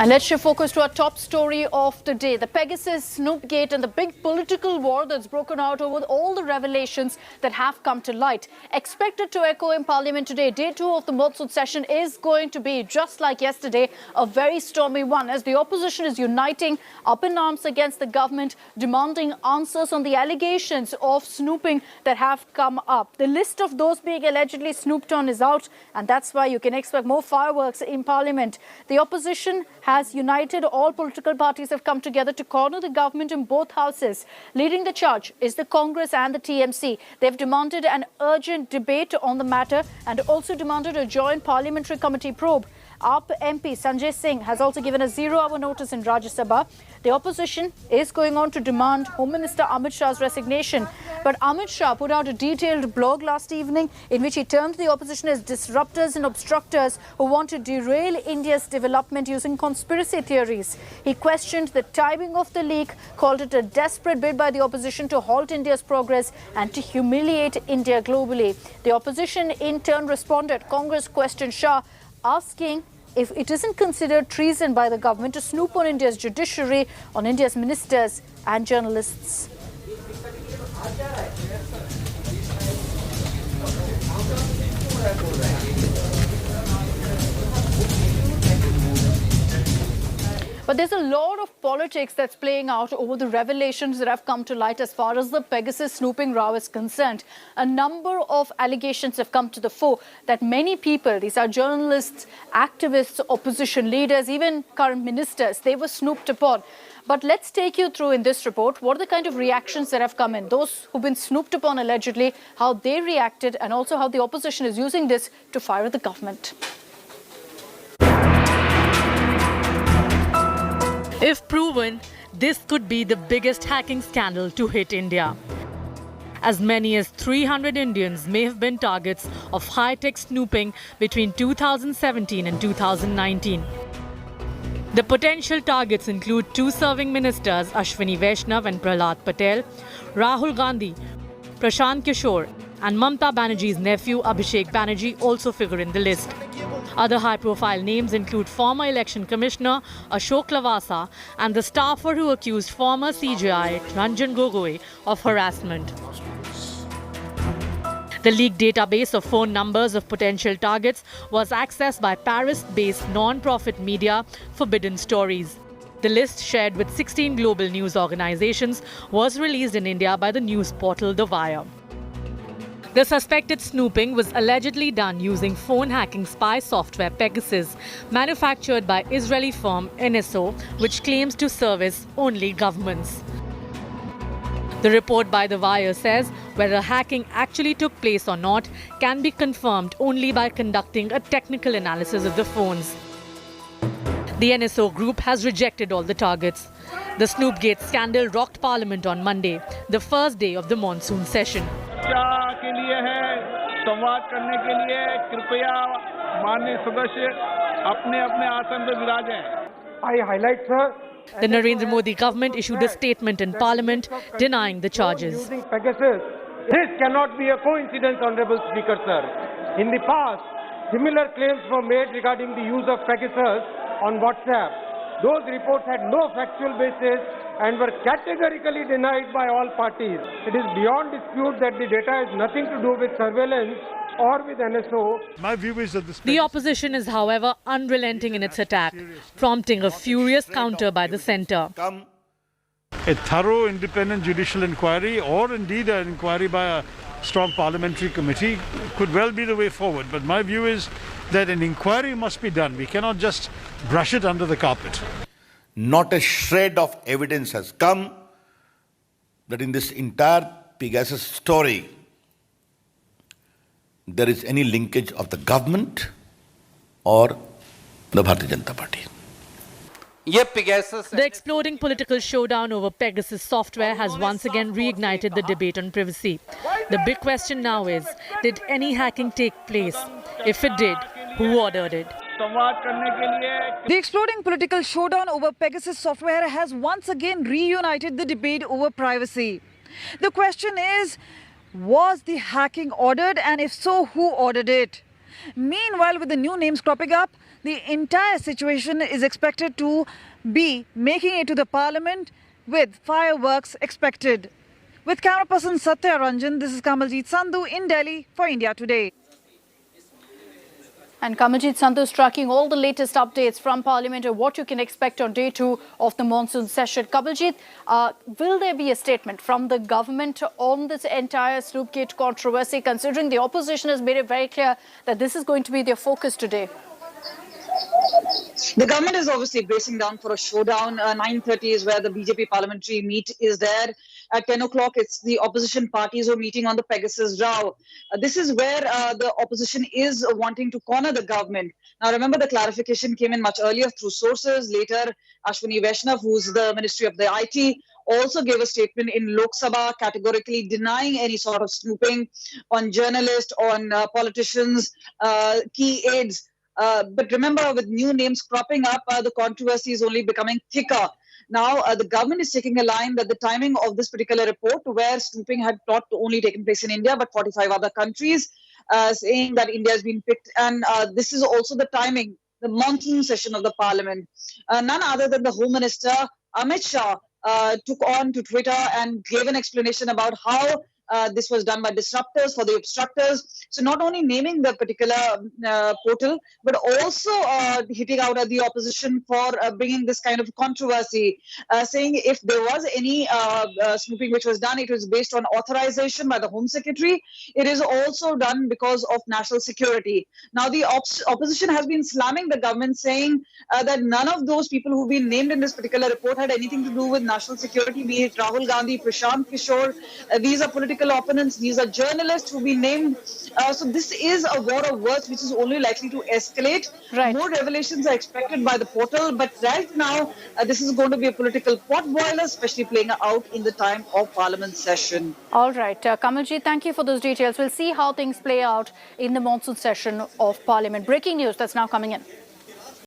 And let's shift focus to our top story of the day. The Pegasus, Snoopgate and the big political war that's broken out over all the revelations that have come to light. Expected to echo in Parliament today, day 2 of the Monsoon Session is going to be, just like yesterday, a very stormy one as the opposition is uniting up in arms against the government, demanding answers on the allegations of snooping that have come up. The list of those being allegedly snooped on is out, and that's why you can expect more fireworks in Parliament. The opposition has united. All political parties have come together to corner the government in both houses. Leading the charge is the Congress and the TMC. They've demanded an urgent debate on the matter and also demanded a joint parliamentary committee probe. AAP MP Sanjay Singh has also given a 0-hour notice in Rajya Sabha. The opposition is going on to demand Home Minister Amit Shah's resignation. But Amit Shah put out a detailed blog last evening in which he termed the opposition as disruptors and obstructors who want to derail India's development using conspiracy theories. He questioned the timing of the leak, called it a desperate bid by the opposition to halt India's progress and to humiliate India globally. The opposition in turn responded. Congress questioned Shah, asking if it isn't considered treason by the government to snoop on India's judiciary, on India's ministers and journalists. But there's a lot of politics that's playing out over the revelations that have come to light as far as the Pegasus snooping row is concerned. A number of allegations have come to the fore that many people, these are journalists, activists, opposition leaders, even current ministers, they were snooped upon. But let's take you through in this report what are the kind of reactions that have come in. Those who've been snooped upon allegedly, how they reacted, and also how the opposition is using this to fire at the government. If proven, this could be the biggest hacking scandal to hit India. As many as 300 Indians may have been targets of high-tech snooping between 2017 and 2019. The potential targets include two serving ministers, Ashwini Vaishnav and Prahlad Patel, Rahul Gandhi, Prashant Kishore, and Mamta Banerjee's nephew Abhishek Banerjee also figure in the list. Other high-profile names include former election commissioner Ashok Lavasa and the staffer who accused former CJI Ranjan Gogoi of harassment. The leaked database of phone numbers of potential targets was accessed by Paris-based non-profit media Forbidden Stories. The list, shared with 16 global news organizations, was released in India by the news portal The Wire. The suspected snooping was allegedly done using phone hacking spy software Pegasus, manufactured by Israeli firm NSO, which claims to service only governments. The report by The Wire says whether hacking actually took place or not can be confirmed only by conducting a technical analysis of the phones. The NSO group has rejected all the targets. The Snoopgate scandal rocked Parliament on Monday, the first day of the monsoon session. I highlight, sir, the Narendra Modi government issued a statement in Parliament denying the charges. Using Pegasus. This cannot be a coincidence, Honorable Speaker, sir. In the past, similar claims were made regarding the use of Pegasus on WhatsApp. Those reports had no factual basis and were categorically denied by all parties. It is beyond dispute that the data has nothing to do with surveillance or with NSO. My view is that the opposition is, however, unrelenting in its attack, prompting a furious counter by the centre. A thorough independent judicial inquiry, or indeed an inquiry by a strong parliamentary committee, could well be the way forward. But my view is that an inquiry must be done. We cannot just brush it under the carpet. Not a shred of evidence has come that in this entire Pegasus story, there is any linkage of the government or the Bhartiya Janata Party. The exploding political showdown over Pegasus software has once again reignited the debate on privacy. The big question now is, did any hacking take place? If it did, who ordered it? The exploding political showdown over Pegasus software has once again reunited the debate over privacy. The question is, was the hacking ordered, and if so, who ordered it? Meanwhile, with the new names cropping up, the entire situation is expected to be making it to the Parliament with fireworks expected. With camera person Satya Ranjan, this is Kamaljeet Sandhu in Delhi for India Today. And Kamaljeet Sandhu is tracking all the latest updates from Parliament and what you can expect on day 2 of the monsoon session. Kamaljeet, will there be a statement from the government on this entire Snoopgate controversy, considering the opposition has made it very clear that this is going to be their focus today? The government is obviously bracing down for a showdown. 9:30 is where the BJP parliamentary meet is there. At 10 o'clock, it's the opposition parties who are meeting on the Pegasus row. This is where the opposition is wanting to corner the government. Now, remember, the clarification came in much earlier through sources. Later, Ashwini Vaishnav, who's the Ministry of the IT, also gave a statement in Lok Sabha categorically denying any sort of snooping on journalists, on politicians, key aides. But remember, with new names cropping up, the controversy is only becoming thicker. Now, the government is taking a line that the timing of this particular report, where snooping had not only taken place in India, but 45 other countries, saying that India has been picked. And this is also the timing, the monsoon session of the parliament. None other than the Home Minister, Amit Shah, took on to Twitter and gave an explanation about how this was done by disruptors for the obstructors. So not only naming the particular portal, but also hitting out at the opposition for bringing this kind of controversy, saying if there was any snooping which was done, it was based on authorization by the Home Secretary. It is also done because of national security. Now, the opposition has been slamming the government, saying that none of those people who've been named in this particular report had anything to do with national security, be it Rahul Gandhi, Prashant Kishore. These are political opponents, these are journalists who've been named. So this is a war of words which is only likely to escalate. Right. More revelations are expected by the portal, but right now this is going to be a political potboiler, especially playing out in the time of Parliament session. All right. Kamalji, thank you for those details. We'll see how things play out in the monsoon session of Parliament. Breaking news that's now coming in.